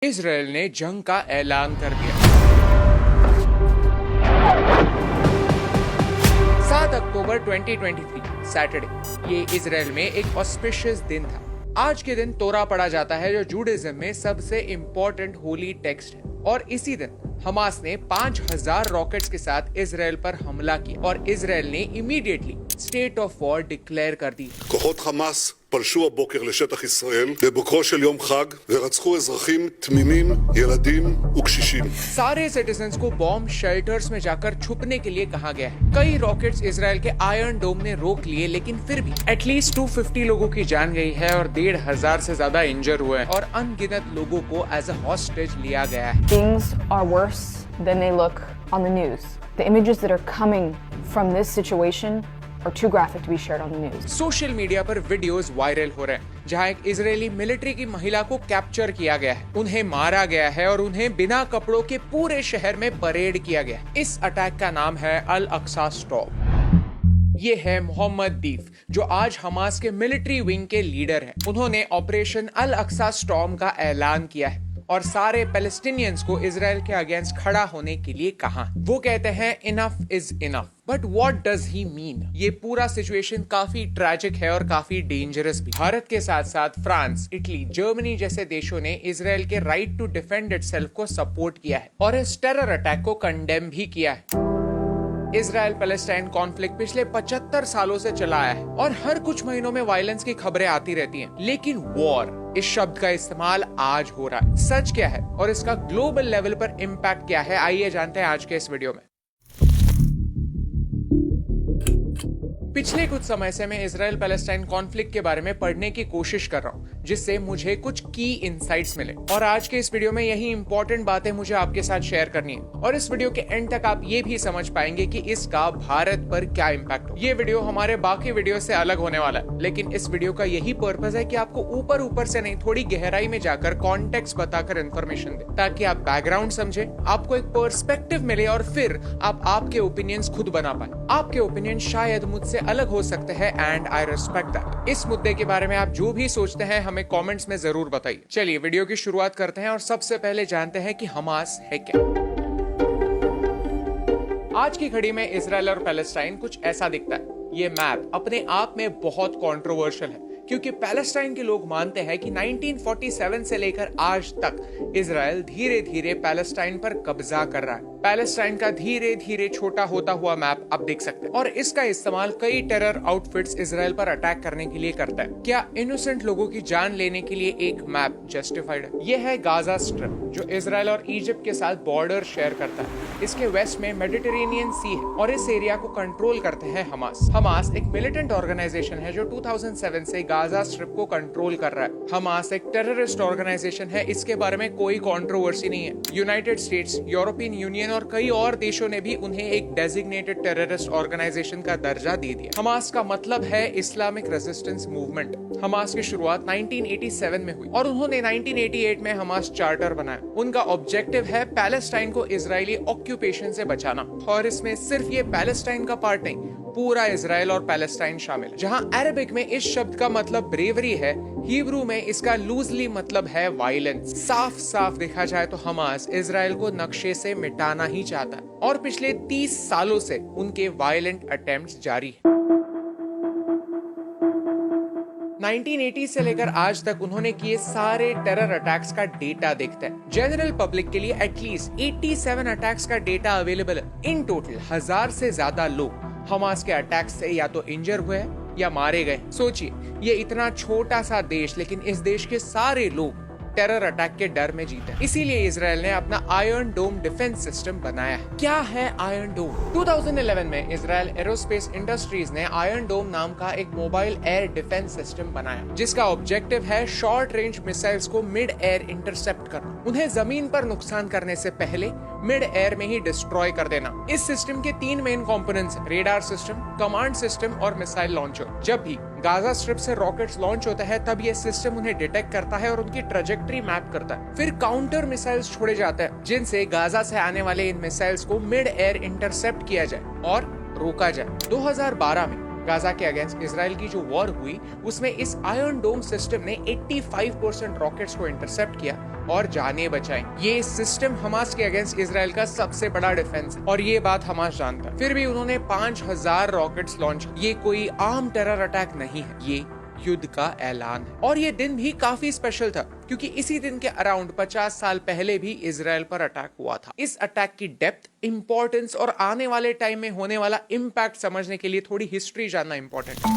Israel ने जंग का ऐलान कर दिया। 7 अक्टूबर 2023 सैटरडे, ये इजराइल में एक ऑस्पिशियस दिन था। आज के दिन तोरा पढ़ा जाता है, जो जूडाइज्म में सबसे इंपॉर्टेंट होली टेक्स्ट है। और इसी दिन हमास ने 5000 रॉकेट्स के साथ इजराइल पर हमला किया और इजराइल ने immediately state of war declare कर दी। כוחות חמאס פלשו הבוקר לשטח ישראל בבוקרו של יום חג ורצחו אזרחים תמימים, ילדים וקשישים. सारे सिटीजन्स को बॉम्ब शेल्टर्स में जाकर छुपने के लिए कहा गया है। कई रॉकेट्स इजराइल के आयरन डोम ने रोक लिए, लेकिन फिर भी एटलीस्ट 250 लोगों की जान गई है और 1500 से ज्यादा इंजर हुए हैं और अनगिनत लोगों को एज अ हॉस्टेज लिया गया है। Things are worse than they look on the news. The images that are coming from this situation are too graphic to be shared on the news. Social media पर videos viral हो रहे हैं जहां एक Israeli military की महिला को capture किया गया है, उन्हें मारा गया है और उन्हें बिना कपड़ों के पूरे शहर में परेड किया गया है। इस अटैक का नाम है अल अक्सा स्टॉर्म। ये है मोहम्मद दीफ, जो आज हमास के मिलिट्री विंग के लीडर हैं। उन्होंने ऑपरेशन अल अक्सा स्टॉर्म का ऐलान किया है और सारे पैलेस्टीनियंस को इजराइल के अगेंस्ट खड़ा होने के लिए कहा। वो कहते हैं enough is enough, but what does he mean? ये पूरा सिचुएशन काफी ट्रैजिक है और काफी डेंजरस भी। भारत के साथ साथ फ्रांस, इटली, जर्मनी जैसे देशों ने इजराइल के राइट टू डिफेंड इटसेल्फ को सपोर्ट किया है और इस टेरर अटैक को कंडेम भी किया है। इजराइल पैलेस्टाइन कॉन्फ्लिक्ट पिछले 75 सालों से चला आया है और हर कुछ महीनों में वायलेंस की खबरें आती रहती हैं। लेकिन वॉर, इस शब्द का इस्तेमाल आज हो रहा है। सच क्या है और इसका ग्लोबल लेवल पर इम्पैक्ट क्या है, आइए जानते हैं आज के इस वीडियो में। पिछले कुछ समय से मैं इजराइल पैलेस्टाइन कॉन्फ्लिक्ट के बारे में पढ़ने की कोशिश कर रहा हूँ, जिससे मुझे कुछ की इनसाइट्स मिले और आज के इस वीडियो में यही इंपॉर्टेंट बातें मुझे आपके साथ शेयर करनी है और इस वीडियो के एंड तक आप ये भी समझ पाएंगे कि इसका भारत पर क्या इम्पैक्ट हो। ये वीडियो हमारे बाकी वीडियो से अलग होने वाला है, लेकिन इस वीडियो का यही पर्पस है कि आपको ऊपर ऊपर से नहीं, थोड़ी गहराई में जाकर कॉन्टेक्स्ट बताकर इन्फॉर्मेशन दे, ताकि आप बैकग्राउंड समझे, आपको एक पर्सपेक्टिव मिले और फिर आप आपके ओपिनियंस खुद बना पाए। आपके ओपिनियन शायद मुझसे अलग हो सकते हैं एंड आई रिस्पेक्ट दैट। इस मुद्दे के बारे में आप जो भी सोचते हैं हमें कमेंट्स में जरूर बताइए। चलिए वीडियो की शुरुआत करते हैं और सबसे पहले जानते हैं कि हमास है क्या। आज की घड़ी में इजराइल और पैलेस्टाइन कुछ ऐसा दिखता है। ये मैप अपने आप में बहुत कंट्रोवर्शियल है, क्योंकि पैलेस्टाइन के लोग मानते हैं कि 1947 से लेकर आज तक इजराइल धीरे धीरे पैलेस्टाइन पर कब्जा कर रहा है। पैलेस्टाइन का धीरे धीरे छोटा होता हुआ मैप आप देख सकते हैं और इसका इस्तेमाल कई टेरर आउटफिट्स इजराइल पर अटैक करने के लिए करता है। क्या इनोसेंट लोगों की जान लेने के लिए एक मैप जस्टिफाइड है? यह है गाजा स्ट्रिप, जो इजराइल और इजिप्ट के साथ बॉर्डर शेयर करता है। इसके वेस्ट में मेडिटेरेनियन सी है और इस एरिया को कंट्रोल करते हैं हमास। हमास एक मिलिटेंट ऑर्गेनाइजेशन है जो 2007 से गाजा स्ट्रिप को कंट्रोल कर रहा है। हमास एक टेररिस्ट ऑर्गेनाइजेशन है, इसके बारे में कोई कंट्रोवर्सी नहीं है। यूनाइटेड स्टेट्स, यूरोपियन यूनियन और कई और देशों ने भी उन्हें एक डेजिग्नेटेड टेररिस्ट ऑर्गेनाइजेशन का दर्जा दे दिया। हमास का मतलब है इस्लामिक रेजिस्टेंस मूवमेंट। हमास की शुरुआत 1987 में हुई और उन्होंने 1988 में हमास चार्टर बनाया। उनका ऑब्जेक्टिव है पैलेस्टाइन को इजरायली ऑक्यूपेशन से बचाना और इसमें सिर्फ ये पैलेस्टाइन का पार्ट नहीं, पूरा इजराइल और पैलेस्टाइन शामिल है। जहां अरबिक में इस शब्द का मतलब ब्रेवरी है, हिब्रू में इसका लूजली मतलब है वायलेंस। साफ साफ देखा जाए तो हमास इजराइल को नक्शे से मिटाना ही चाहता है और पिछले 30 सालों से उनके वायलेंट अटेम्प्ट्स जारी है। 1980 से लेकर आज तक उन्होंने किए सारे टेरर अटैक्स का डेटा देखते हैं। जनरल पब्लिक के लिए एटलीस्ट 87 अटैक्स का डेटा अवेलेबल है। इन टोटल 1000 से ज्यादा लोग हमास के अटैक से या तो इंजर हुए हैं या मारे गए। सोचिए, ये इतना छोटा सा देश, लेकिन इस देश के सारे लोग टेरर अटैक के डर में जीते। इसीलिए इजराइल ने अपना आयरन डोम डिफेंस सिस्टम बनाया है। क्या है आयरन डोम? 2011 में इजराइल एरोस्पेस इंडस्ट्रीज ने आयरन डोम नाम का एक मोबाइल एयर डिफेंस सिस्टम बनाया, जिसका ऑब्जेक्टिव है शॉर्ट रेंज मिसाइल्स को मिड एयर इंटरसेप्ट करना, उन्हें जमीन पर नुकसान करने से पहले मिड एयर में ही डिस्ट्रॉय कर देना। इस सिस्टम के 3 main components, radar system, command system और मिसाइल लॉन्चर। जब भी गाजा स्ट्रिप से रॉकेट्स लॉन्च होते हैं, तब ये सिस्टम उन्हें डिटेक्ट करता है और उनकी ट्रेजेक्टरी मैप करता है। फिर काउंटर मिसाइल्स छोड़े जाते हैं, जिनसे गाजा से आने वाले इन मिसाइल्स को मिड एयर इंटरसेप्ट किया जाए और रोका जाए। 2012 में गाजा के अगेंस्ट इसराइल की जो वॉर हुई उसमें इस आयरन डोम सिस्टम ने 85% रॉकेट्स को इंटरसेप्ट किया और जानें बचाई। ये सिस्टम हमास के अगेंस्ट इसराइल का सबसे बड़ा डिफेंस है और ये बात हमास जानता है। फिर भी उन्होंने 5000 रॉकेट्स लॉन्च। ये कोई आम टेरर अटैक नहीं है, ये युद्ध का ऐलान है। और ये दिन भी काफी स्पेशल था क्योंकि इसी दिन के अराउंड 50 साल पहले भी इसराइल पर अटैक हुआ था। इस अटैक की डेप्थ, इंपॉर्टेंस और आने वाले टाइम में होने वाला इम्पैक्ट समझने के लिए थोड़ी हिस्ट्री जानना इंपॉर्टेंट है।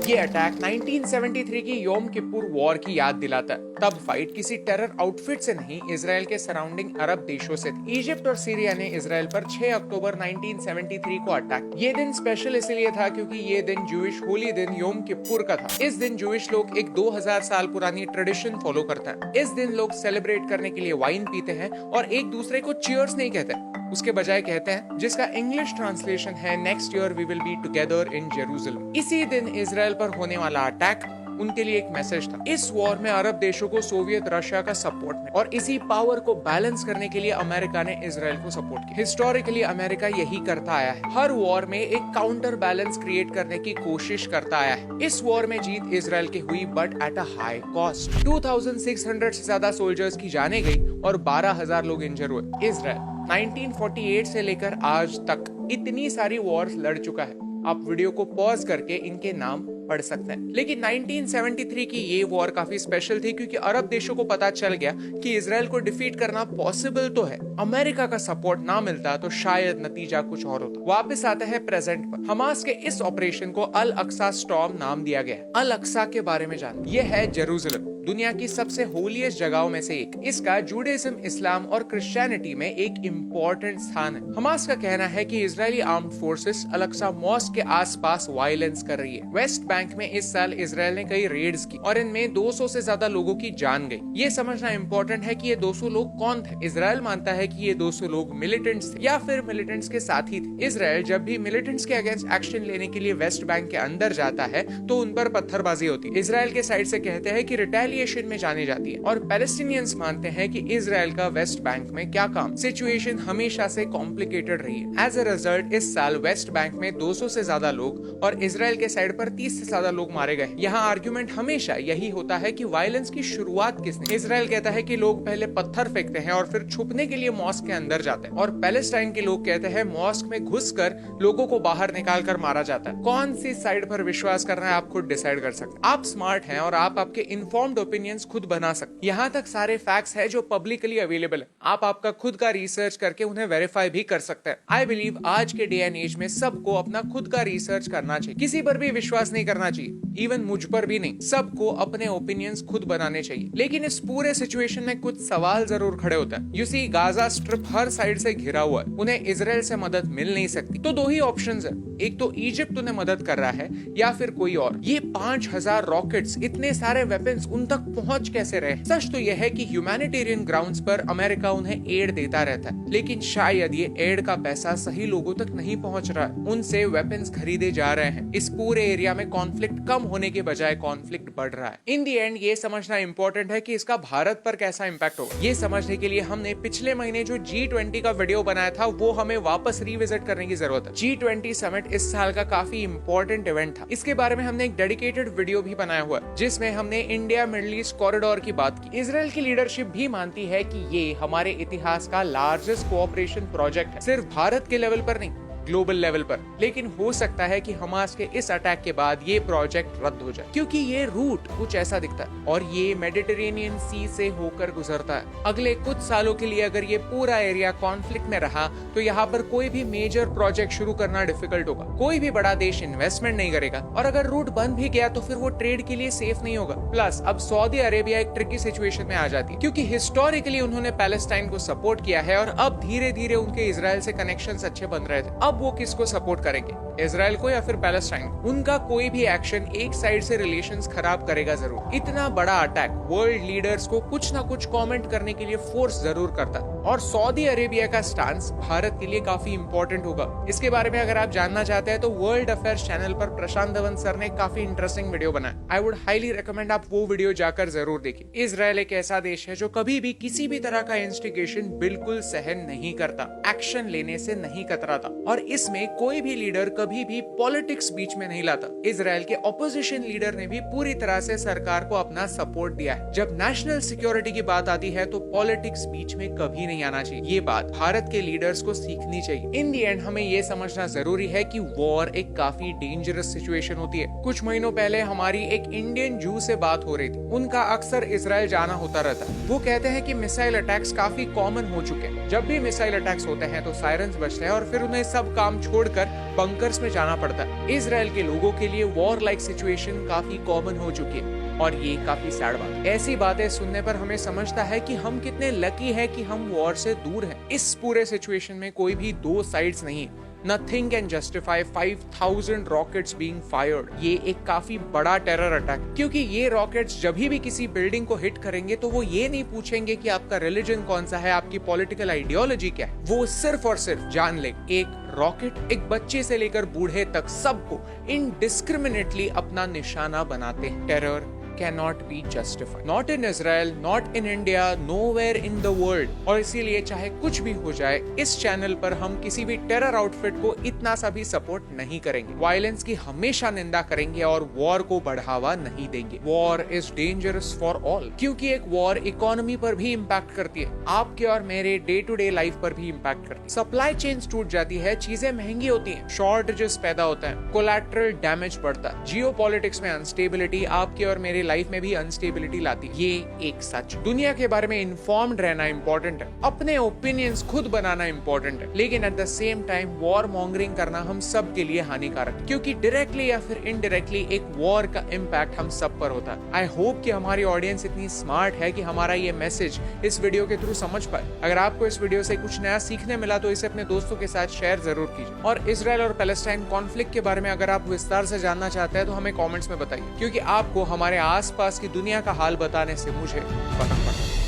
ये अटैक 1973 की योम किप्पुर वॉर की याद दिलाता है। तब फाइट किसी टेरर आउटफिट से नहीं, इसराइल के सराउंडिंग अरब देशों से थी। इजिप्ट और सीरिया ने इसराइल पर 6 अक्टूबर 1973 को अटैक। ये दिन स्पेशल इसलिए था क्योंकि ये दिन जूइश होली दिन योम किप्पुर का था। इस दिन जूइश लोग एक 2000 साल पुरानी ट्रेडिशन फॉलो करते हैं। इस दिन लोग सेलिब्रेट करने के लिए वाइन पीते हैं और एक दूसरे को चीयर्स नहीं कहते, उसके बजाय कहते हैं, जिसका इंग्लिश ट्रांसलेशन है next year we will be together in Jerusalem. इसी दिन इसराइल पर होने वाला अटैक उनके लिए एक मैसेज था। इस वॉर में अरब देशों को सोवियत रशिया का सपोर्ट मिला और इसी पावर को बैलेंस करने के लिए अमेरिका ने इसराइल को सपोर्ट किया। हिस्टोरिकली अमेरिका यही करता आया है, हर वॉर में एक काउंटर बैलेंस क्रिएट करने की कोशिश करता आया है। इस वॉर में जीत इसराइल की हुई but at a high cost. 2600 से ज्यादा सोल्जर्स की जाने गई और 12,000 लोग इंजर हुए। इसराइल 1948 से लेकर आज तक इतनी सारी वॉर्स लड़ चुका है। आप वीडियो को पॉज करके इनके नाम पढ़ सकते हैं। लेकिन 1973 की ये वॉर काफी स्पेशल थी क्योंकि अरब देशों को पता चल गया कि इसराइल को डिफीट करना पॉसिबल तो है। अमेरिका का सपोर्ट ना मिलता तो शायद नतीजा कुछ और होता। वापस आते हैं प्रेजेंट पर। हमास के इस ऑपरेशन को अल अक्सा स्टॉर्म नाम दिया गया है। अल अक्सा के बारे में जान, ये है जेरूसलम, दुनिया की सबसे होलीएस्ट जगहों में से एक। इसका जूडाइज्म, इस्लाम और क्रिश्चियनिटी में एक इम्पोर्टेंट स्थान है। हमास का कहना है कि इजरायली आर्म्ड फोर्सेस अल अक्सा मॉस्क के आसपास वायलेंस कर रही है। वेस्ट बैंक में इस साल इसराइल ने कई रेड्स की और इनमें 200 से ज्यादा लोगों की जान गई। ये समझना इम्पोर्टेंट है कि ये 200 लोग कौन थे। इसराइल मानता है कि ये 200 लोग मिलिटेंट्स थे या फिर मिलिटेंट्स के साथी थे। इसराइल जब भी मिलिटेंट्स के अगेंस्ट एक्शन लेने के लिए वेस्ट बैंक के अंदर जाता है तो उन पर पत्थरबाजी होती है। इसराइल के साइड से कहते हैं कि रिटेलिएशन में जानी जाती है और पैलेस्टीनियंस मानते हैं कि इसराइल का वेस्ट बैंक में क्या काम। सिचुएशन हमेशा से कॉम्प्लिकेटेड रही है। एज अ रिजल्ट इस साल वेस्ट बैंक में 200 से ज्यादा लोग और इसराइल के साइड पर 30 से ज्यादा लोग मारे गए। यहाँ आर्गुमेंट हमेशा यही होता है कि वायलेंस की शुरुआत किसने। इसराइल कहता है कि लोग पहले पत्थर फेंकते हैं और फिर छुपने के लिए मॉस्क के अंदर जाते हैं और पैलेस्टाइन के लोग कहते हैं मॉस्क में घुसकर लोगों को बाहर निकाल कर मारा जाता है। कौन सी साइड पर विश्वास करना है आप खुद डिसाइड कर सकते हैं। आप स्मार्ट हैं और आप आपके इन्फॉर्म्ड ओपिनियंस खुद बना सकते। यहाँ तक सारे फैक्ट्स है जो पब्लिकली अवेलेबल है। आप आपका खुद का रिसर्च करके उन्हें वेरीफाई भी कर सकते हैं। आई बिलीव आज के डे एंड एज में सबको अपना खुद का रिसर्च करना चाहिए। किसी पर भी विश्वास नहीं करना चाहिए, इवन मुझ पर भी नहीं। सबको अपने ओपिनियंस खुद बनाने चाहिए। लेकिन इस पूरे सिचुएशन में कुछ सवाल जरूर खड़े होते हैं। यू सी, गाजा स्ट्रिप हर साइड से घिरा हुआ है, उन्हें इसराइल से मदद मिल नहीं सकती। तो दो ही ऑप्शंस है, एक तो इजिप्ट उन्हें मदद कर रहा है या फिर कोई और। ये 5000 रॉकेट्स, इतने सारे वेपन्स उन तक पहुंच कैसे रहे। सच तो यह है कि ह्यूमैनिटेरियन ग्राउंड्स पर अमेरिका उन्हें एड देता रहता है, लेकिन शायद ये एड का पैसा सही लोगों तक नहीं पहुंच रहा है। उनसे वेपन्स खरीदे जा रहे हैं। इस पूरे एरिया में कॉन्फ्लिक्ट कम होने के बजाय कॉन्फ्लिक्ट बढ़ रहा है। इन दी एंड ये समझना इंपॉर्टेंट है कि इसका भारत पर कैसा इंपैक्ट होगा। ये समझने के लिए हमने पिछले महीने जो G20 का वीडियो बनाया था वो हमें वापस रिविजिट करने की जरूरत है। G20 समिट इस साल का काफी इंपॉर्टेंट इवेंट था। इसके बारे में हमने एक डेडिकेटेड वीडियो भी बनाया हुआ है जिसमें हमने इंडिया मिडिल ईस्ट कॉरिडोर की बात की। इसराइल की लीडरशिप भी मानती है कि ये हमारे इतिहास का लार्जेस्ट कोऑपरेशन प्रोजेक्ट है, सिर्फ भारत के लेवल पर नहीं, ग्लोबल लेवल पर। लेकिन हो सकता है कि हमास के इस अटैक के बाद ये प्रोजेक्ट रद्द हो जाए क्योंकि ये रूट कुछ ऐसा दिखता है और ये मेडिटेरेनियन सी से होकर गुजरता है। अगले कुछ सालों के लिए अगर ये पूरा एरिया कॉन्फ्लिक्ट में रहा तो यहाँ पर कोई भी मेजर प्रोजेक्ट शुरू करना डिफिकल्ट होगा। कोई भी बड़ा देश इन्वेस्टमेंट नहीं करेगा और अगर रूट बंद भी गया तो फिर वो ट्रेड के लिए सेफ नहीं होगा। प्लस अब सऊदी अरेबिया एक ट्रिकी सिचुएशन में आ जाती है क्योंकि हिस्टोरिकली उन्होंने पैलेस्टाइन को सपोर्ट किया है और अब धीरे धीरे उनके इसराइल से कनेक्शंस अच्छे बन रहे थे। अब वो किसको सपोर्ट करेंगे। इजराइल को या फिर पैलेस्टाइन, उनका कोई भी एक्शन एक साइड से रिलेशंस खराब करेगा जरूर। इतना बड़ा अटैक वर्ल्ड लीडर्स को कुछ ना कुछ कमेंट करने के लिए फोर्स जरूर करता और सऊदी अरेबिया का स्टांस भारत के लिए काफी इंपॉर्टेंट होगा। इसके बारे में अगर आप जानना चाहते हैं तो वर्ल्ड अफेयर्स चैनल पर प्रशांत धवन सर ने काफी इंटरेस्टिंग वीडियो बनाया। आई वुड हाईली रिकमेंड आप वो वीडियो जाकर जरूर देखिए। इजराइल एक ऐसा देश है जो कभी भी किसी भी तरह का इंस्टिगेशन बिल्कुल सहन नहीं करता, एक्शन लेने से नहीं कतराता और इसमें कोई भी लीडर कभी भी पॉलिटिक्स बीच में नहीं लाता। इजराइल के ऑपोजिशन लीडर ने भी पूरी तरह से सरकार को अपना सपोर्ट दिया है। जब नेशनल सिक्योरिटी की बात आती है तो पॉलिटिक्स बीच में कभी नहीं आना चाहिए। ये बात भारत के लीडर्स को सीखनी चाहिए। इन दी एंड हमें ये समझना जरूरी है कि वॉर एक काफी डेंजरस सिचुएशन होती है। कुछ महीनों पहले हमारी एक इंडियन जू से बात हो रही थी। उनका अक्सर इजराइल जाना होता रहता है। वो कहते हैं कि मिसाइल अटैक्स काफी कॉमन हो चुके हैं। जब भी मिसाइल अटैक्स होते हैं तो सायरन्स बजते हैं और फिर उन्हें सब काम छोड़कर बंकर्स में जाना पड़ता है। इजराइल के लोगों के लिए वॉर लाइक सिचुएशन काफी कॉमन हो चुकी है और ये काफी सैड बात है। ऐसी बातें सुनने पर हमें समझता है कि हम कितने लकी हैं कि हम वॉर से दूर हैं। इस पूरे सिचुएशन में कोई भी दो साइड्स नहीं है। Nothing can justify 5,000 rockets being fired। ये एक काफी बड़ा टेरर अटैक, क्योंकि ये रॉकेट्स जब भी किसी बिल्डिंग को हिट करेंगे तो वो ये नहीं पूछेंगे कि आपका रिलीजन कौन सा है, आपकी पॉलिटिकल आइडियोलॉजी क्या है। वो सिर्फ और सिर्फ जान ले, एक रॉकेट एक बच्चे से लेकर बूढ़े तक सबको इनडिस्क्रिमिनेटली अपना निशाना बनाते हैं। Terror cannot be justified. Not in Israel, not in India, nowhere in the world। और इसीलिए चाहे कुछ भी हो जाए, इस चैनल पर हम किसी भी टेरर आउटफिट को इतना सा भी सपोर्ट नहीं करेंगे। वायलेंस की हमेशा निंदा करेंगे और वॉर को बढ़ावा नहीं देंगे। War is dangerous for all, क्योंकि एक वॉर इकोनॉमी पर भी इम्पैक्ट करती है, आपके और मेरे डे टू डे लाइफ पर भी इम्पैक्ट करती है। सप्लाई चेन टूट जाती है, चीजें महंगी होती हैं, शॉर्टेजेस पैदा होते हैं, कोलैटरल डैमेज बढ़ता है। जियोपॉलिटिक्स में अनस्टेबिलिटी आपके और मेरे लाइफ में भी अनस्टेबिलिटी लाती है। ये एक सच। दुनिया के बारे में इन्फॉर्म्ड रहना इंपॉर्टेंट है, अपने ओपिनियंस खुद बनाना इंपॉर्टेंट है, लेकिन at the same time war mongering करना हम सब के लिए हानिकारक है, क्योंकि डायरेक्टली या फिर इनडायरेक्टली एक वॉर का इम्पैक्ट हम सब पर होता है। आई होप कि हमारी ऑडियंस इतनी स्मार्ट है कि हमारा ये मैसेज इस वीडियो के थ्रू समझ पाए। अगर आपको इस वीडियो से कुछ नया सीखने मिला तो इसे अपने दोस्तों के साथ शेयर जरूर कीजिए। और इजराइल और पैलेस्टाइन कॉन्फ्लिक्ट के बारे में अगर आप विस्तार से जानना चाहते हैं तो हमें कमेंट्स में बताइए, क्योंकि आपको हमारे आसपास की दुनिया का हाल बताने से मुझे फर्क पड़ता है।